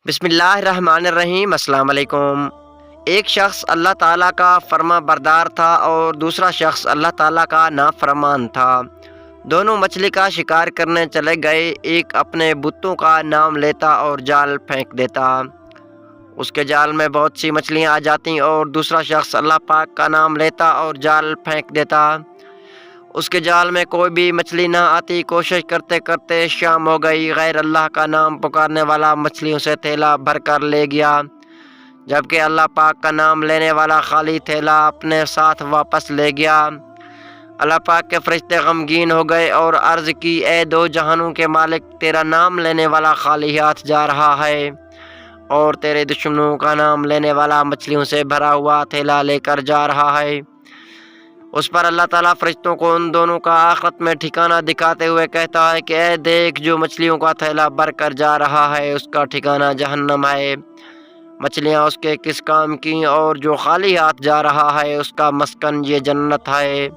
بسم اللہ الرحمن الرحیم۔ السلام علیکم۔ ایک شخص اللہ تعالیٰ کا فرما بردار تھا اور دوسرا شخص اللہ تعالیٰ کا نافرمان تھا۔ دونوں مچھلی کا شکار کرنے چلے گئے۔ ایک اپنے بتوں کا نام لیتا اور جال پھینک دیتا، اس کے جال میں بہت سی مچھلیاں آ جاتی، اور دوسرا شخص اللہ پاک کا نام لیتا اور جال پھینک دیتا، اس کے جال میں کوئی بھی مچھلی نہ آتی۔ کوشش کرتے کرتے شام ہو گئی۔ غیر اللہ کا نام پکارنے والا مچھلیوں سے تھیلا بھر کر لے گیا، جبکہ اللہ پاک کا نام لینے والا خالی تھیلا اپنے ساتھ واپس لے گیا۔ اللہ پاک کے فرشتے غمگین ہو گئے اور عرض کی، اے دو جہانوں کے مالک، تیرا نام لینے والا خالی ہاتھ جا رہا ہے اور تیرے دشمنوں کا نام لینے والا مچھلیوں سے بھرا ہوا تھیلا لے کر جا رہا ہے۔ اس پر اللہ تعالیٰ فرشتوں کو ان دونوں کا آخرت میں ٹھکانہ دکھاتے ہوئے کہتا ہے کہ اے دیکھ، جو مچھلیوں کا تھیلا بھر کر جا رہا ہے اس کا ٹھکانہ جہنم ہے۔ مچھلیاں اس کے کس کام کی، اور جو خالی ہاتھ جا رہا ہے اس کا مسکن یہ جنت ہے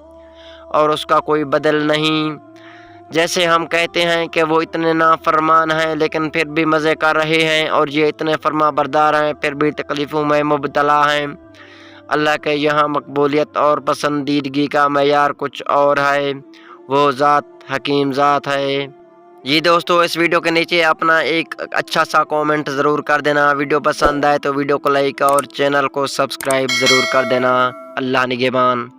اور اس کا کوئی بدل نہیں۔ جیسے ہم کہتے ہیں کہ وہ اتنے نافرمان ہیں لیکن پھر بھی مزے کر رہے ہیں، اور یہ اتنے فرما بردار ہیں پھر بھی تکلیفوں میں مبتلا ہیں۔ اللہ کے یہاں مقبولیت اور پسندیدگی کا معیار کچھ اور ہے، وہ ذات حکیم ذات ہے۔ جی دوستو، اس ویڈیو کے نیچے اپنا ایک اچھا سا کومنٹ ضرور کر دینا۔ ویڈیو پسند آئے تو ویڈیو کو لائک اور چینل کو سبسکرائب ضرور کر دینا۔ اللہ نگہبان۔